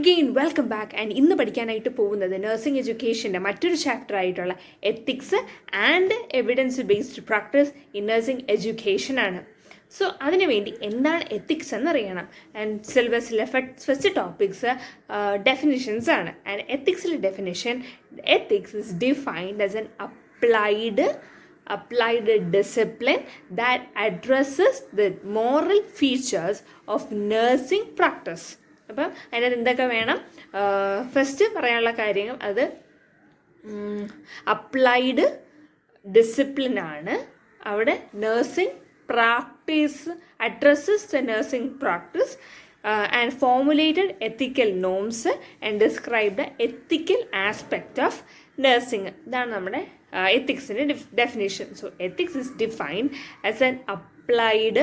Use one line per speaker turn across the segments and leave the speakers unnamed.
again, welcome back. And in the പഠിക്കാനായിട്ട് പോകുന്നത് nursing എഡ്യൂക്കേഷൻ്റെ മറ്റൊരു ചാപ്റ്റർ ആയിട്ടുള്ള ethics and evidence based practice in nursing education ആണ്. So അതിനുവേണ്ടി എന്താണ് എത്തിക്സ് എന്നറിയണം. ആൻഡ് സിലബസിലെ ഫസ്റ്റ് ടോപ്പിക്സ് ഡെഫിനിഷൻസ് ആണ്. ആൻഡ് എത്തിക്സിലെ definition, ethics is defined as an applied discipline that addresses the moral features of nursing practice. അപ്പം അതിനകത്ത് എന്തൊക്കെ വേണം? ഫസ്റ്റ് പറയാനുള്ള കാര്യങ്ങൾ അത് അപ്ലൈഡ് ഡിസിപ്ലിനാണ്. അവിടെ nursing practice addresses the nursing practice and formulated ethical norms and described the ethical aspect of nursing. ഇതാണ് നമ്മുടെ ethicsന്റെ definition. So ethics is defined as an applied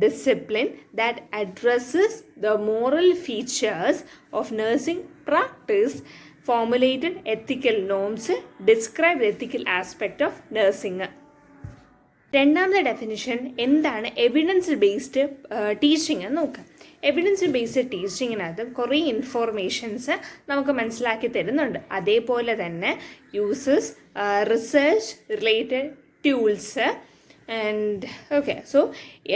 discipline that addresses the moral features of nursing practice, formulated ethical norms, describe the ethical aspect of nursing. രണ്ടാമത്തെ definition എന്താണ് evidence based teaching എന്ന് നോക്കാം. Evidence based ടീച്ചിങ്ങിനകത്ത് കുറേ informations നമുക്ക് മനസ്സിലാക്കി തരുന്നുണ്ട്. അതേപോലെ തന്നെ uses, research related tools and okay. So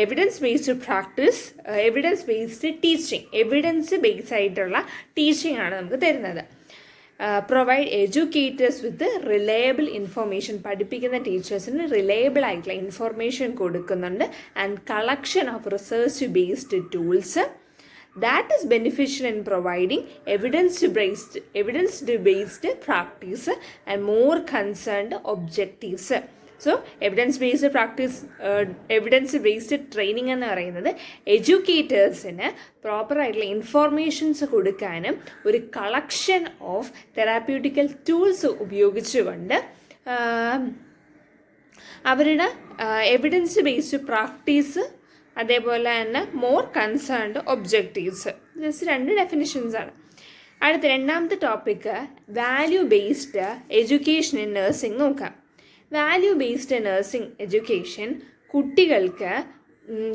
evidence based practice, evidence based teaching, evidence base ആയിട്ടുള്ള ടീച്ചിങ് ആണ് നമുക്ക് തരുന്നത്. പ്രൊവൈഡ് എഡ്യൂക്കേറ്റേഴ്സ് വിത്ത് റിലയബിൾ ഇൻഫോർമേഷൻ, പഠിപ്പിക്കുന്ന ടീച്ചേഴ്സിന് റിലയബിൾ ആയിട്ടുള്ള ഇൻഫോർമേഷൻ കൊടുക്കുന്നുണ്ട്. And collection of research based tools that is beneficial in providing evidence based practice and more concerned objectives. So evidence based practice, evidence based training എന്ന് പറയുന്നത് എഡ്യൂക്കേറ്റേഴ്സിന് പ്രോപ്പറായിട്ടുള്ള informations കൊടുക്കാനും ഒരു collection of therapeutical tools ഉപയോഗിച്ചുകൊണ്ട് അവരുടെ evidence based practice, അതേപോലെ തന്നെ more concerned objectives. Just രണ്ട് ഡെഫിനിഷൻസാണ്. അടുത്ത രണ്ടാമത്തെ topic value based education in nursing നോക്കാം. വാല്യൂ ബേസ്ഡ് നഴ്സിംഗ് എഡ്യൂക്കേഷൻ കുട്ടികൾക്ക്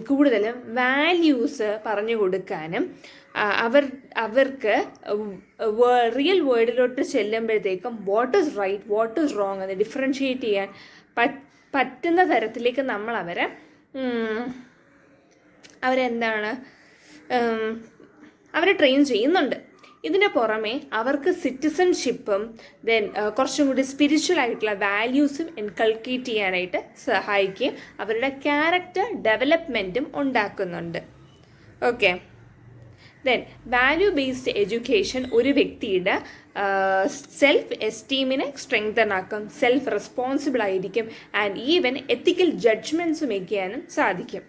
കൂടുതലും വാല്യൂസ് പറഞ്ഞു കൊടുക്കാനും അവർക്ക് റിയൽ വേൾഡിലോട്ട് ചെല്ലുമ്പോഴത്തേക്കും what is right, what is wrong എന്ന് ഡിഫറൻഷ്യേറ്റ് ചെയ്യാൻ പറ്റുന്ന തരത്തിലേക്ക് നമ്മൾ അവരെ ട്രെയിൻ ചെയ്യുന്നുണ്ട്. ഇതിന് പുറമെ അവർക്ക് സിറ്റിസൺഷിപ്പും ദെൻ കുറച്ചും കൂടി സ്പിരിച്വൽ ആയിട്ടുള്ള വാല്യൂസും ഇൻകൾക്കേറ്റ് ചെയ്യാനായിട്ട് സഹായിക്കുകയും അവരുടെ ക്യാരക്ടർ ഡെവലപ്മെൻറ്റും ഉണ്ടാക്കുന്നുണ്ട്. Okay. Then value based education ഒരു വ്യക്തിയുടെ സെൽഫ് എസ്റ്റീമിനെ സ്ട്രെങ്തൻ ആക്കും, സെൽഫ് റെസ്പോൺസിബിൾ ആയിരിക്കും, and even ethical judgements make ചെയ്യാനും സാധിക്കും.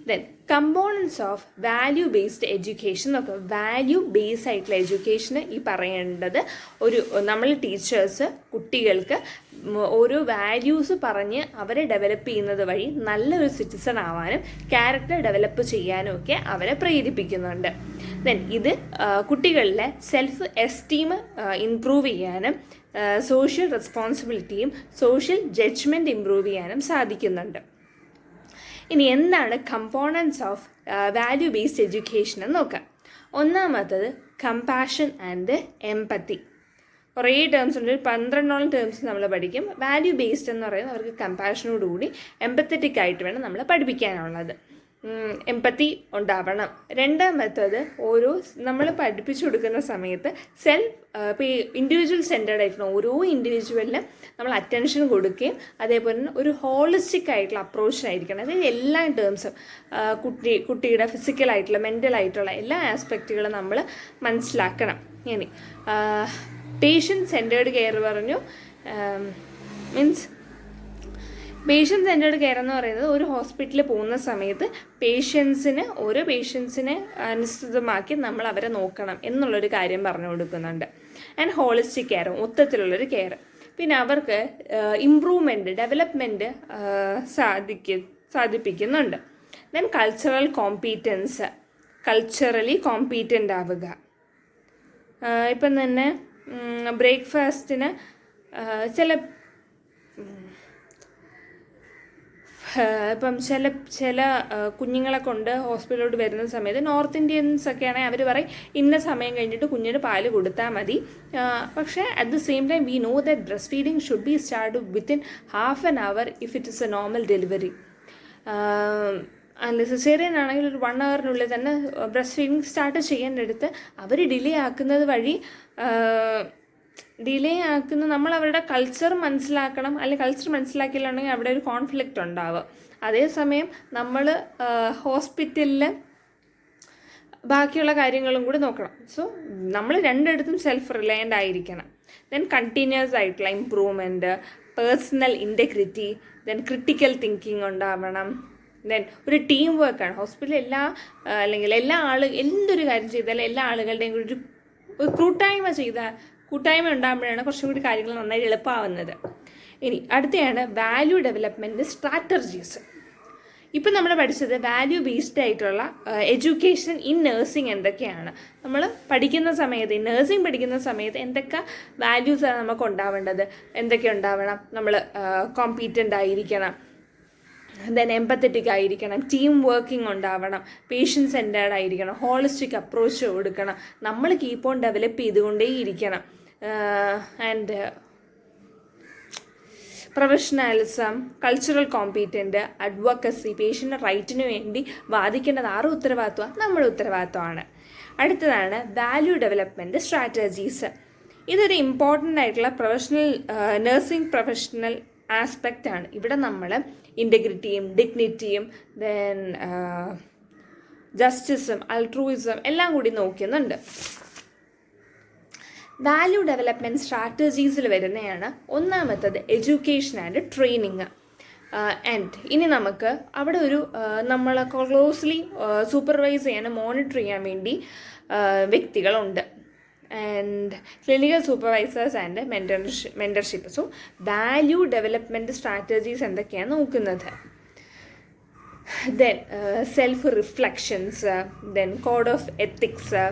Then components of value based education നോക്കുക. വാല്യൂ ബേസ് ആയിട്ടുള്ള എഡ്യൂക്കേഷന് ഈ പറയേണ്ടത് നമ്മൾ ടീച്ചേഴ്സ് കുട്ടികൾക്ക് ഓരോ വാല്യൂസ് പറഞ്ഞ് അവരെ ഡെവലപ്പ് ചെയ്യുന്നത് വഴി നല്ലൊരു സിറ്റിസൺ ആവാനും ക്യാരക്ടർ ഡെവലപ്പ് ചെയ്യാനും ഒക്കെ അവരെ പ്രേരിപ്പിക്കുന്നുണ്ട്. ദെൻ ഇത് കുട്ടികളിലെ സെൽഫ് എസ്റ്റീം ഇംപ്രൂവ് ചെയ്യാനും സോഷ്യൽ റെസ്പോൺസിബിലിറ്റിയും സോഷ്യൽ ജഡ്ജ്മെൻറ്റ് ഇംപ്രൂവ് ചെയ്യാനും സാധിക്കുന്നുണ്ട്. ഇനി എന്താണ് components of value based education എന്ന് നോക്കാം. ഒന്നാമത്തത് കമ്പാഷൻ ആൻഡ് എംപത്തി. കുറേ ടേംസ് ഉണ്ട്, 12 ടേംസ് നമ്മൾ പഠിക്കും. വാല്യൂ ബേസ്ഡ് എന്ന് പറയുന്നത് അവർക്ക് കമ്പാഷനോടുകൂടി എംപത്തറ്റിക് ആയിട്ട് വേണം നമ്മൾ പഠിപ്പിക്കാനുള്ളത്. എംപത്തി ഉണ്ടാവണം. രണ്ടാമത്തത് നമ്മൾ പഠിപ്പിച്ചു കൊടുക്കുന്ന സമയത്ത് ഇപ്പോൾ ഇൻഡിവിജ്വൽ സെൻറ്റേർഡ് ആയിട്ടുള്ള ഓരോ ഇൻഡിവിജ്വലിനും നമ്മൾ അറ്റൻഷൻ കൊടുക്കുകയും അതേപോലെ തന്നെ ഒരു ഹോളിസ്റ്റിക് ആയിട്ടുള്ള അപ്രോച്ചായിരിക്കണം. അതായത് എല്ലാ ടേംസും കുട്ടിയുടെ ഫിസിക്കലായിട്ടുള്ള മെൻ്റലായിട്ടുള്ള എല്ലാ ആസ്പെക്റ്റുകളും നമ്മൾ മനസ്സിലാക്കണം. ഇനി പേഷ്യൻ്റ് സെൻറ്റേർഡ് കെയർ പറഞ്ഞു. മീൻസ് പേഷ്യൻ്റ് സെൻറ്റേർഡ് കെയർ എന്ന് പറയുന്നത് ഒരു ഹോസ്പിറ്റലിൽ പോകുന്ന സമയത്ത് ഓരോ പേഷ്യൻസിനെ അനുസൃതമാക്കി നമ്മൾ അവരെ നോക്കണം എന്നുള്ളൊരു കാര്യം പറഞ്ഞു കൊടുക്കുന്നുണ്ട്. ആൻഡ് ഹോളിസ്റ്റിക് കെയർ, മൊത്തത്തിലുള്ളൊരു കെയർ. പിന്നെ അവർക്ക് ഇംപ്രൂവ്മെൻറ്റ്, ഡെവലപ്മെൻറ്റ് സാധിപ്പിക്കുന്നുണ്ട്. Then cultural competence, culturally competent ആവുക. ഇപ്പം തന്നെ ബ്രേക്ക്ഫാസ്റ്റിന് ചില ഇപ്പം ചില കുഞ്ഞുങ്ങളെ കൊണ്ട് ഹോസ്പിറ്റലിലോട്ട് വരുന്ന സമയത്ത് നോർത്ത് ഇന്ത്യൻസ് ഒക്കെ ആണെങ്കിൽ അവർ പറയും ഇന്ന സമയം കഴിഞ്ഞിട്ട് കുഞ്ഞിന് പാല് കൊടുത്താൽ മതി. പക്ഷേ at the same time we know that breast feeding should be start within half an hour if it is A normal delivery. Caesarean ആണെങ്കിൽ ഒരു 1 hourനുള്ളിൽ തന്നെ ബ്രസ്റ്റ് ഫീഡിങ് സ്റ്റാർട്ട് ചെയ്യേണ്ടടുത്ത് അവർ ഡിലേ ആക്കുന്നത് വഴി നമ്മൾ അവരുടെ കൾച്ചർ മനസ്സിലാക്കണം. അല്ലെങ്കിൽ കൾച്ചർ മനസ്സിലാക്കിയില്ലാണെങ്കിൽ അവിടെ ഒരു കോൺഫ്ലിക്റ്റ് ഉണ്ടാവുക. അതേസമയം നമ്മൾ ഹോസ്പിറ്റലിൽ ബാക്കിയുള്ള കാര്യങ്ങളും കൂടി നോക്കണം. സോ നമ്മൾ രണ്ടിടത്തും സെൽഫ് റിലയൻ്റ് ആയിരിക്കണം. ദെൻ കണ്ടിന്യൂസ് ആയിട്ടുള്ള improvement, personal integrity, then critical thinking ഉണ്ടാവണം. ദെൻ ഒരു ടീം വർക്കാണ് ഹോസ്പിറ്റലിൽ അല്ലെങ്കിൽ എന്തൊരു കാര്യം ചെയ്താലും എല്ലാ ആളുകളുടെയും കൂടി ഒരു കൂട്ടായ്മ ഉണ്ടാകുമ്പോഴാണ് കുറച്ചും കൂടി കാര്യങ്ങൾ നന്നായി എളുപ്പമാവുന്നത്. ഇനി അടുത്തയാണ് വാല്യൂ ഡെവലപ്മെൻറ്റ് സ്ട്രാറ്റജീസ്. ഇപ്പം നമ്മൾ പഠിച്ചത് വാല്യൂ ബേസ്ഡ് ആയിട്ടുള്ള എഡ്യൂക്കേഷൻ ഇൻ നഴ്സിംഗ് എന്തൊക്കെയാണ്. നമ്മൾ പഠിക്കുന്ന സമയത്ത് നഴ്സിംഗ് പഠിക്കുന്ന സമയത്ത് എന്തൊക്കെ വാല്യൂസാണ് നമുക്ക് ഉണ്ടാവേണ്ടത്, എന്തൊക്കെ ഉണ്ടാവണം. നമ്മൾ കോമ്പീറ്റൻ്റ് ആയിരിക്കണം, ദെൻ എമ്പത്തറ്റിക് ആയിരിക്കണം, ടീം വർക്കിംഗ് ഉണ്ടാവണം, പേഷ്യൻ്റ് സെൻറ്റേർഡ് ആയിരിക്കണം, ഹോളിസ്റ്റിക് അപ്രോച്ച് കൊടുക്കണം, നമ്മൾ കീപ്പ് ഓൺ ഡെവലപ്പ് ചെയ്തുകൊണ്ടേയിരിക്കണം. And professionalism, cultural competent, advocacy, പേഷ്യൻ്റെ റൈറ്റിന് വേണ്ടി വാദിക്കേണ്ടത് ആരുടെ ഉത്തരവാദിത്വമാണ്? നമ്മുടെ ഉത്തരവാദിത്വമാണ്. അടുത്തതാണ് വാല്യൂ ഡെവലപ്മെൻറ്റ് സ്ട്രാറ്റജീസ്. ഇതൊരു ഇമ്പോർട്ടൻ്റ് ആയിട്ടുള്ള നഴ്സിംഗ് പ്രൊഫഷണൽ ആസ്പെക്റ്റാണ്. ഇവിടെ നമ്മൾ ഇൻറ്റഗ്രിറ്റിയും ഡിഗ്നിറ്റിയും ദെൻ ജസ്റ്റിസും അൾട്രൂയിസം എല്ലാം കൂടി നോക്കുന്നുണ്ട്. വാല്യൂ ഡെവലപ്മെൻറ്റ് സ്ട്രാറ്റജീസിൽ വരുന്നതാണ് ഒന്നാമത്തത് എഡ്യൂക്കേഷൻ ആൻഡ് ട്രെയിനിങ്. ആൻഡ് ഇനി നമുക്ക് അവിടെ നമ്മളെ ക്ലോസ്ലി സൂപ്പർവൈസ് ചെയ്യാനും മോണിറ്റർ ചെയ്യാൻ വേണ്ടി വ്യക്തികളുണ്ട്. And clinical supervisors and mentorship. So value development strategies എന്തൊക്കെയാണ് നോക്കുന്നത്? Then self reflections, then code of ethics.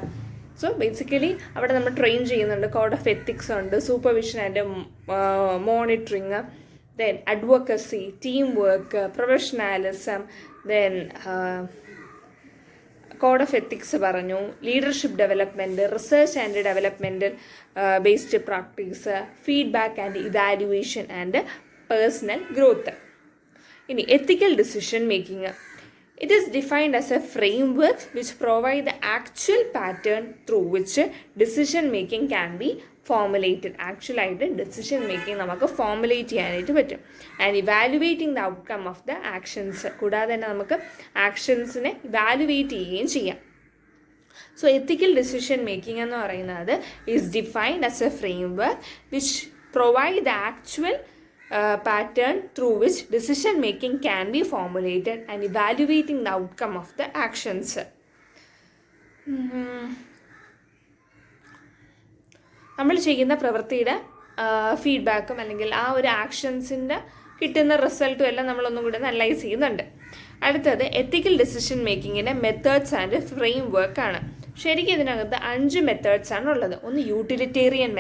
So basically അവിടെ നമ്മൾ ട്രെയിൻ ചെയ്യുന്നുണ്ട്. കോഡ് ഓഫ് എത്തിക്സ് ഉണ്ട്, supervision and monitoring, then advocacy, team work, professionalism, then code of ethics പറഞ്ഞു, leadership development, research and developmental based practice, feedback and evaluation and personal growth. ഇനി ethical decision making. It is defined as a framework which provides the actual pattern through which decision making can be formulated. ആക്ച്വലായിട്ട് decision making നമുക്ക് formulate ചെയ്യാനായിട്ട് പറ്റും. And evaluating the outcome of the actions. കൂടാതെ തന്നെ നമുക്ക് ആക്ഷൻസിനെ evaluate ചെയ്യുകയും ചെയ്യാം. So എത്തിക്കൽ decision making എന്ന് പറയുന്നത് is defined as A framework which provide the actual pattern through which decision making can be formulated and evaluating the outcome of the actions. നമ്മൾ ചെയ്യുന്ന പ്രവൃത്തിയുടെ ഫീഡ്ബാക്കും അല്ലെങ്കിൽ ആ ഒരു ആക്ഷൻസിൻ്റെ കിട്ടുന്ന റിസൾട്ടും എല്ലാം നമ്മളൊന്നും കൂടി അനലൈസ് ചെയ്യുന്നുണ്ട്. അടുത്തത് എത്തിക്കൽ ഡിസിഷൻ മേക്കിങ്ങിൻ്റെ മെത്തേഡ്സ് ആൻഡ് ഫ്രെയിം വർക്കാണ്. ശരിക്കും ഇതിനകത്ത് 5 മെത്തേഡ്സ് ആണ് ഉള്ളത്. ഒന്ന് utilitarian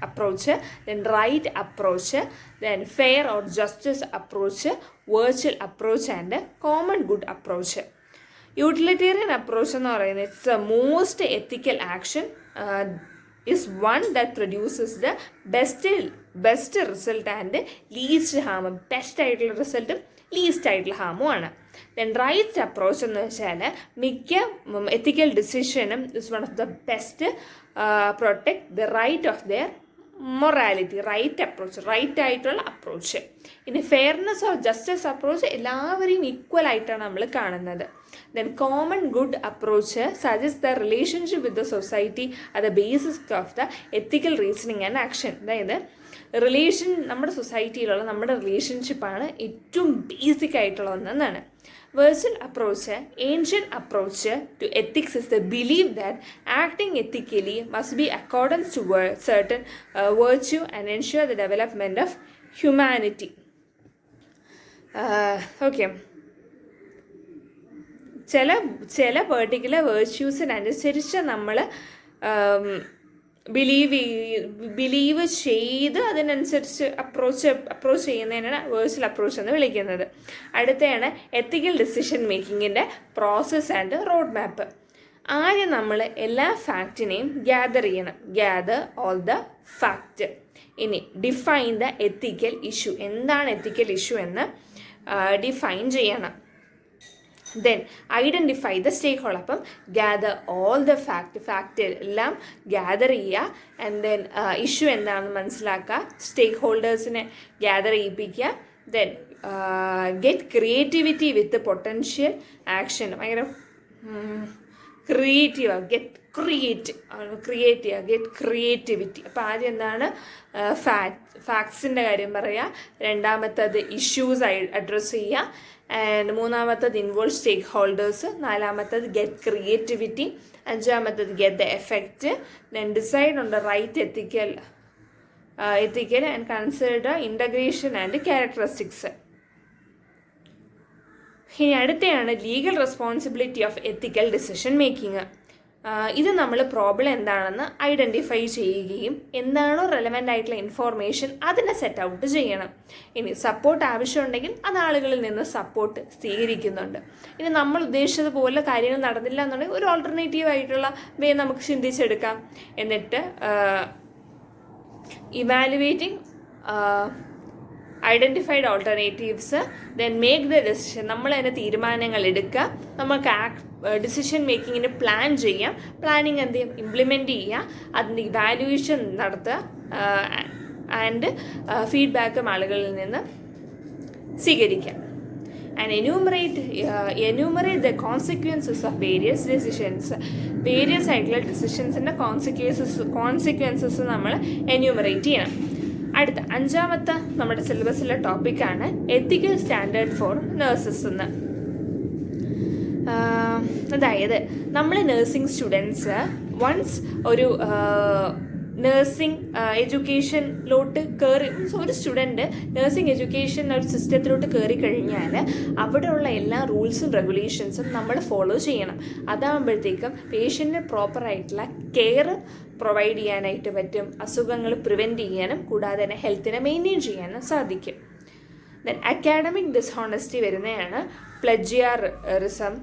approach, then right approach, then fair or justice approach, virtual approach and common good approach. Utilitarian approach എന്ന് പറയുന്നത് it's the most ethical action is one that produces the best result and least harm. Best ആയിട്ടുള്ള റിസൾട്ടും least ആയിട്ടുള്ള ഹാമും ആണ്. Then right approach എന്ന് വെച്ചാൽ മിക്ക ethical ഡിസിഷനും is one of the best protect the right of their morality. Right ആയിട്ടുള്ള approach. ഇനി ഫെയർനെസ് ഓഫ് ജസ്റ്റിസ് അപ്രോച്ച് എല്ലാവരെയും ഈക്വൽ ആയിട്ടാണ് നമ്മൾ കാണുന്നത്. Then common good approach suggest the relationship with the society at the basis of the ethical reasoning and action. അതായത് നമ്മുടെ സൊസൈറ്റിയിലുള്ള നമ്മുടെ റിലേഷൻഷിപ്പാണ് ഏറ്റവും ബേസിക് ആയിട്ടുള്ള ഒന്നെന്നാണ്. Virtual approach, ancient approach to ethics is the belief that acting ethically must be accordance to certain virtue and ensure the development of humanity. Okay. ചില particular വേർച്യൂസിനനുസരിച്ച് നമ്മൾ ബിലീവ് ചെയ്ത് അതിനനുസരിച്ച് അപ്രോച്ച് ചെയ്യുന്നതിനാണ് വേഴ്ച്വൽ അപ്രോച്ച് എന്ന് വിളിക്കുന്നത്. അടുത്തയാണ് എത്തിക്കൽ ഡിസിഷൻ മേക്കിങ്ങിൻ്റെ process and road map. ആദ്യം നമ്മൾ എല്ലാ ഫാക്റ്റിനെയും ഗ്യാദർ ചെയ്യണം. Gather all the fact. ഇനി ഡിഫൈൻ ദ എത്തിക്കൽ ഇഷ്യൂ. എന്താണ് എത്തിക്കൽ ഇഷ്യൂ എന്ന് ഡിഫൈൻ ചെയ്യണം. Then identify the stakeholder. അപ്പം ഗ്യാദർ ഓൾ ദ ഫാക്റ്റ് എല്ലാം ഗ്യാദർ ചെയ്യുക. ആൻഡ് ദെൻ ഇഷ്യൂ എന്താണെന്ന് മനസ്സിലാക്കുക. സ്റ്റേക്ക് ഹോൾഡേഴ്സിനെ ഗ്യാദർ ചെയ്യിപ്പിക്കുക. Then get creativity with potential action. ഭയങ്കര ക്രിയേറ്റീവ്. Get creativity. അപ്പോൾ ആദ്യം എന്താണ് ഫാക്ട്സിൻ്റെ കാര്യം പറയുക. രണ്ടാമത്തത് ഇഷ്യൂസ് അഡ്രസ്സ് ചെയ്യുക. ആൻഡ് മൂന്നാമത്തത് ഇൻവോൾവ് സ്റ്റേക്ക് ഹോൾഡേഴ്സ്. നാലാമത്തത് ഗെറ്റ് ക്രിയേറ്റിവിറ്റി. അഞ്ചാമത്തത് get the effect. Then decide on the right ethical and consider integration and characteristics. ഇനി അടുത്തയാണ് legal responsibility of ethical decision making. ഇത് നമ്മൾ പ്രോബ്ലം എന്താണെന്ന് ഐഡൻറ്റിഫൈ ചെയ്യുകയും എന്താണോ റെലവൻ്റ് ആയിട്ടുള്ള ഇൻഫോർമേഷൻ അതിനെ സെറ്റ് ഔട്ട് ചെയ്യണം. ഇനി സപ്പോർട്ട് ആവശ്യമുണ്ടെങ്കിൽ അത് ആളുകളിൽ നിന്ന് സപ്പോർട്ട് സ്വീകരിക്കുന്നുണ്ട്. ഇനി നമ്മൾ ഉദ്ദേശിച്ചതുപോലെ കാര്യങ്ങൾ നടന്നില്ല എന്നുണ്ടെങ്കിൽ ഒരു ഓൾട്ടർനേറ്റീവ് ആയിട്ടുള്ള വേ നമുക്ക് ചിന്തിച്ചെടുക്കാം. എന്നിട്ട് evaluating identified alternatives, then make the decision. നമ്മൾ തന്നെ തീരുമാനങ്ങൾ എടുക്കുക. നമുക്ക് ഡിസിഷൻ മേക്കിങ്ങിന് പ്ലാൻ ചെയ്യാം. പ്ലാനിങ് എന്ത് ചെയ്യും? ഇംപ്ലിമെൻറ്റ് ചെയ്യുക. അതിൻ്റെ ഇവാലുവേഷൻ നടത്തുക. ആൻഡ് ഫീഡ്ബാക്കും ആളുകളിൽ നിന്ന് സ്വീകരിക്കാം. And enumerate the consequences of various decisions. Various ആയിട്ടുള്ള ഡിസിഷൻസിൻ്റെ കോൺസിക്വൻസസ് നമ്മൾ എന്യൂമറേറ്റ് ചെയ്യണം. അടുത്ത അഞ്ചാമത്തെ നമ്മുടെ സിലബസിലെ ടോപ്പിക്കാണ് എത്തിക്കൽ സ്റ്റാൻഡേർഡ് ഫോർ നഴ്സസ് എന്ന്. അതായത് നമ്മൾ നഴ്സിംഗ് സ്റ്റുഡൻസ് വൺസ് ഒരു നഴ്സിംഗ് എഡ്യൂക്കേഷനിലോട്ട് കയറി, ഒരു സ്റ്റുഡൻറ്റ് നഴ്സിംഗ് എഡ്യൂക്കേഷൻ ഒരു സിസ്റ്റത്തിലോട്ട് കയറി കഴിഞ്ഞാൽ അവിടെയുള്ള എല്ലാ റൂൾസും റെഗുലേഷൻസും നമ്മൾ ഫോളോ ചെയ്യണം. അതാകുമ്പോഴത്തേക്കും പേഷ്യൻറ്റിന് പ്രോപ്പറായിട്ടുള്ള കെയർ പ്രൊവൈഡ് ചെയ്യാനായിട്ട് പറ്റും. അസുഖങ്ങൾ പ്രിവെൻറ്റ് ചെയ്യാനും കൂടാതെ തന്നെ ഹെൽത്തിനെ മെയിൻറ്റെയിൻ ചെയ്യാനും സാധിക്കും. ദെൻ അക്കാഡമിക് ഡിസ്ഹോണസ്റ്റി വരുന്നതാണ് പ്ലഗിയറിസം.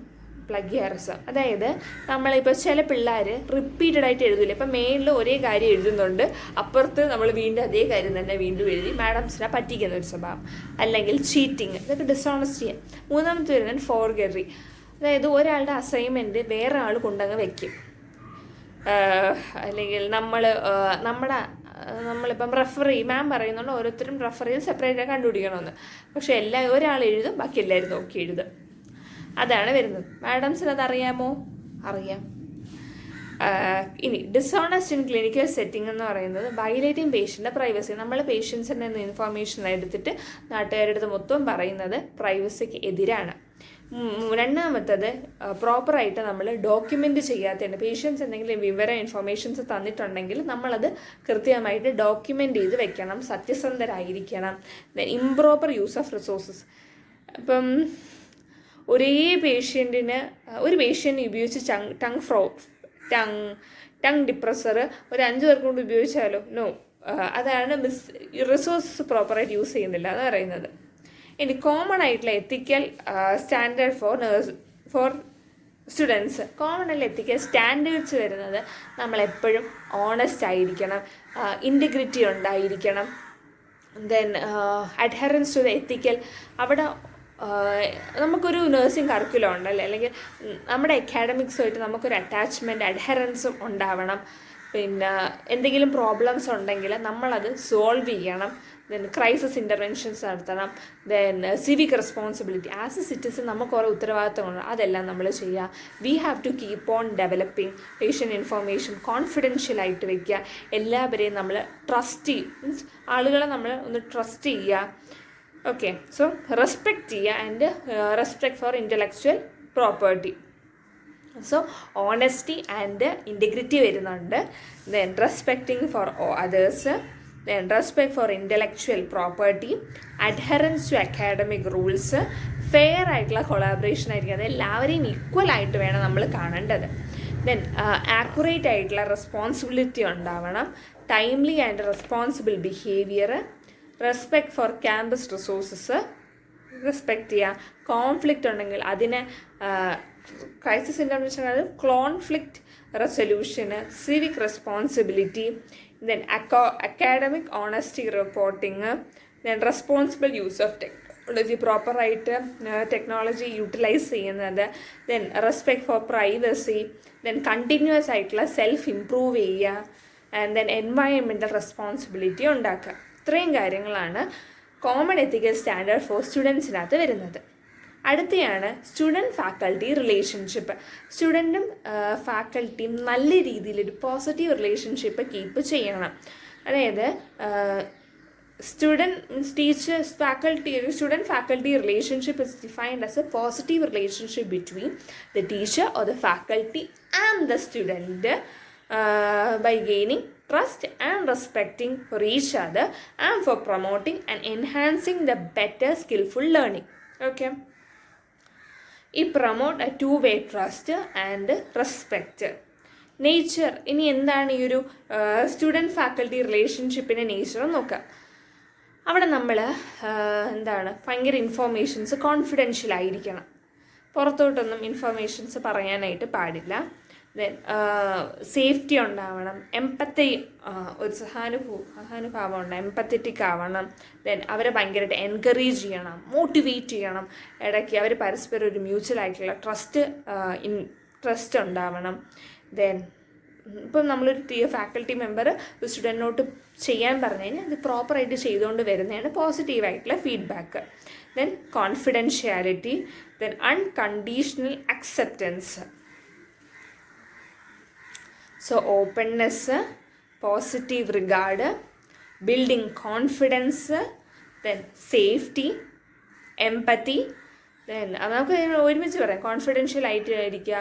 അതായത് നമ്മളിപ്പോൾ ചില പിള്ളേർ റിപ്പീറ്റഡ് ആയിട്ട് എഴുതില്ല. ഇപ്പം മെയിനിൽ ഒരേ കാര്യം എഴുതുന്നുണ്ട്, അപ്പുറത്ത് നമ്മൾ വീണ്ടും അതേ കാര്യം തന്നെ വീണ്ടും എഴുതി മാഡംസിനെ പറ്റിക്കുന്ന ഒരു സ്വഭാവം. അല്ലെങ്കിൽ ചീറ്റിങ്, ഇതൊക്കെ ഡിസ്ഹോണസ്റ്റിയാണ്. മൂന്നാമത്തെ വരുന്നത് ഫോർഗെറി. അതായത് ഒരാളുടെ അസൈൻമെൻറ്റ് വേറെ ആൾ കൊണ്ടങ്ങ് വയ്ക്കും. അല്ലെങ്കിൽ നമ്മളിപ്പം റെഫർ ചെയ്യും. മാം പറയുന്നുണ്ട് ഓരോരുത്തരും റെഫർ ചെയ്ത് സെപ്പറേറ്റ് കണ്ടുപിടിക്കണമെന്ന്. പക്ഷേ ഒരാൾ എഴുതും, ബാക്കി എല്ലാവരും നോക്കി എഴുതും. അതാണ് വരുന്നത്. മാഡംസിന് അതറിയാമോ? അറിയാം. ഇനി ഡിസോണസ്റ്റ് ഇൻ ക്ലിനിക്കൽ സെറ്റിംഗ് എന്ന് പറയുന്നത് വയലേറ്റിംഗ് പേഷ്യൻ്റെ പ്രൈവസി. നമ്മൾ പേഷ്യൻസിൻ്റെ ഇൻഫോർമേഷൻ എടുത്തിട്ട് നാട്ടുകാരുടെ അടുത്ത് മൊത്തം പറയുന്നത് പ്രൈവസിക്ക് എതിരാണ്. രണ്ടാമത്തത് പ്രോപ്പറായിട്ട് നമ്മൾ ഡോക്യുമെൻ്റ് ചെയ്യാത്തതുണ്ട്. പേഷ്യൻസ് എന്തെങ്കിലും ഇൻഫോർമേഷൻസ് തന്നിട്ടുണ്ടെങ്കിൽ നമ്മളത് കൃത്യമായിട്ട് ഡോക്യുമെൻ്റ് ചെയ്ത് വെക്കണം. സത്യസന്ധരായിരിക്കണം. Improper use of resources. ഇപ്പം ഒരു പേഷ്യൻറ്റിന് ഉപയോഗിച്ച് ടങ് ഡിപ്രസർ ഒരു 5 പേർക്ക് കൊണ്ട് ഉപയോഗിച്ചാലോ? നോ. അതാണ് റിസോഴ്സസ് പ്രോപ്പറായിട്ട് യൂസ് ചെയ്യുന്നില്ല എന്ന് പറയുന്നത്. ഇനി കോമൺ ആയിട്ടുള്ള എത്തിക്കൽ സ്റ്റാൻഡേർഡ് ഫോർ സ്റ്റുഡൻസ്. കോമൺ ആയിട്ടുള്ള എത്തിക്കൽ സ്റ്റാൻഡേർഡ്സ് വരുന്നത് നമ്മളെപ്പോഴും ഓണസ്റ്റ് ആയിരിക്കണം, ഇൻറ്റഗ്രിറ്റി ഉണ്ടായിരിക്കണം. ദെൻ അഡ്ഹറൻസ് ടു ദ എത്തിക്കൽ. അവിടെ നമുക്കൊരു നഴ്സിംഗ് കറിക്കുലം ഉണ്ടല്ലേ, അല്ലെങ്കിൽ നമ്മുടെ അക്കാഡമിക്സുമായിട്ട് നമുക്കൊരു അറ്റാച്ച്മെൻറ്റ് അഡ്ഹറൻസും ഉണ്ടാവണം. പിന്നെ എന്തെങ്കിലും പ്രോബ്ലംസ് ഉണ്ടെങ്കിൽ നമ്മളത് സോൾവ് ചെയ്യണം. ദെൻ ക്രൈസിസ് ഇൻ്റർവെൻഷൻസ് നടത്തണം. Then civic responsibility. As a citizen നമുക്ക് കുറേ ഉത്തരവാദിത്തങ്ങളുണ്ട്, അതെല്ലാം നമ്മൾ ചെയ്യുക. We have to keep on developing patient information കോൺഫിഡൻഷ്യലായിട്ട് വയ്ക്കുക. എല്ലാവരെയും നമ്മൾ ട്രസ്റ്റ് ചെയ്യും. മീൻസ് ആളുകളെ നമ്മൾ ഒന്ന് ട്രസ്റ്റ് ചെയ്യുക. ഓക്കെ, സോ റെസ്പെക്റ്റ് ചെയ്യുക and respect for intellectual property. So honesty and integrity വരുന്നുണ്ട്. Then respecting for others, then respect for intellectual property, adherence to academic rules, fair ആയിട്ടുള്ള കൊളാബറേഷൻ ആയിരിക്കും. അത് എല്ലാവരെയും ഈക്വൽ ആയിട്ട് വേണം നമ്മൾ കാണേണ്ടത്. ദെൻ ആക്യുറേറ്റ് ആയിട്ടുള്ള റെസ്പോൺസിബിലിറ്റി ഉണ്ടാവണം, timely and responsible behaviour, respect for campus resources respect ചെയ്യുക, കോൺഫ്ലിക്റ്റ് ഉണ്ടെങ്കിൽ അതിനെ ക്രൈസിസ് ഇൻ്റർവെൻഷൻ അത് കോൺഫ്ലിക്റ്റ് റെസൊല്യൂഷന്, civic responsibility, then academic honesty reporting, then responsible use of technology, പ്രോപ്പറായിട്ട് ടെക്നോളജി യൂട്ടിലൈസ് ചെയ്യുന്നത്, then respect four privacy, then continuous ആയിട്ടുള്ള self improve ചെയ്യുക, and then environmental responsibility ഉണ്ടാക്കുക. ഇത്രയും കാര്യങ്ങളാണ് കോമൺ എത്തിക്കൽ സ്റ്റാൻഡേർഡ് ഫോർ സ്റ്റുഡൻസിനകത്ത് വരുന്നത്. അടുത്തയാണ് സ്റ്റുഡൻറ്റ് ഫാക്കൽറ്റി റിലേഷൻഷിപ്പ്. സ്റ്റുഡൻറ്റും ഫാക്കൽറ്റിയും നല്ല രീതിയിലൊരു പോസിറ്റീവ് റിലേഷൻഷിപ്പ് കീപ്പ് ചെയ്യണം. അതായത് student-faculty relationship is defined as a positive relationship between the teacher or the faculty and the student by gaining trust and respecting for each other and for promoting and enhancing the better skillful learning. Okay. It promote a two-way trust and respect. Nature, ഇനി എന്താണ് ഈ ഒരു student faculty റിലേഷൻഷിപ്പിൻ്റെ nature നോക്കാം. അവിടെ നമ്മൾ ഭയങ്കര informations confidential ആയിരിക്കണം, പുറത്തോട്ടൊന്നും informations പറയാനായിട്ട് പാടില്ല. ദെൻ സേഫ്റ്റി ഉണ്ടാവണം, എംപത്തി, ഒരു സഹാനുഭാവം ഉണ്ടാവും, എംപത്തറ്റിക് ആവണം. ദെൻ അവരെ ഭയങ്കരമായിട്ട് എൻകറേജ് ചെയ്യണം, മോട്ടിവേറ്റ് ചെയ്യണം. ഇടയ്ക്ക് അവർ പരസ്പരം ഒരു മ്യൂച്വൽ ആയിട്ടുള്ള ട്രസ്റ്റ് ഉണ്ടാവണം. ദെൻ ഇപ്പം നമ്മളൊരു ഫാക്കൽറ്റി മെമ്പർ ഒരു സ്റ്റുഡൻറ്റിനോട്ട് ചെയ്യാൻ പറഞ്ഞു കഴിഞ്ഞാൽ അത് പ്രോപ്പറായിട്ട് ചെയ്തുകൊണ്ട് വരുന്നതാണ് പോസിറ്റീവായിട്ടുള്ള feedback. Then confidentiality, then unconditional acceptance. So openness, positive regard, building confidence, then safety, എംപത്തി. Then നമുക്ക് ഒരുമിച്ച് പറയാം, കോൺഫിഡൻഷ്യൽ ആയിട്ട് ഇരിക്കുക,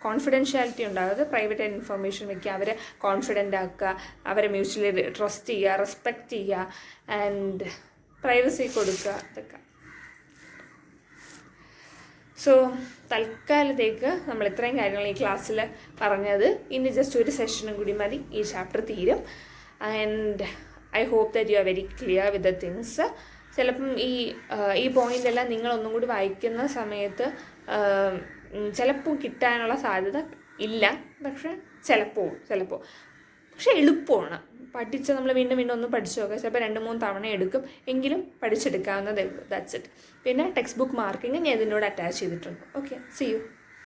കോൺഫിഡൻഷ്യാലിറ്റി ഉണ്ടാകുന്നത് പ്രൈവറ്റ് ഇൻഫർമേഷൻ വയ്ക്കുക, അവരെ കോൺഫിഡൻ്റ് ആക്കുക, അവരെ മ്യൂച്വലി ട്രസ്റ്റ് ചെയ്യുക, റെസ്പെക്റ്റ് ചെയ്യുക, ആൻഡ് പ്രൈവസി കൊടുക്കുക, ഇതൊക്കെ. സോ തൽക്കാലത്തേക്ക് നമ്മൾ ഇത്രയും കാര്യങ്ങൾ ഈ ക്ലാസ്സിൽ പറഞ്ഞത്. ഇനി ജസ്റ്റ് ഒരു സെഷനും കൂടി മതി, ഈ ചാപ്റ്റർ തീരും. And I hope that you are very clear with the things. ചിലപ്പം ഈ പോയിൻ്റെല്ലാം നിങ്ങളൊന്നും കൂടി വായിക്കുന്ന സമയത്ത് ചിലപ്പോൾ കിട്ടാനുള്ള സാധ്യത ഇല്ല, പക്ഷെ ചിലപ്പോൾ പക്ഷെ എളുപ്പമാണ്. പഠിച്ച് നമ്മൾ വീണ്ടും ഒന്നും പഠിച്ചു നോക്കുക, ചിലപ്പോൾ 2-3 തവണ എടുക്കും, എങ്കിലും പഠിച്ചെടുക്കാവുന്നതേ ഉള്ളൂ. That's it. പിന്നെ ടെക്സ്റ്റ് ബുക്ക് മാർക്കിങ് ഞാൻ ഇതിനോട് അറ്റാച്ച് ചെയ്തിട്ടുണ്ട്. Okay, see U.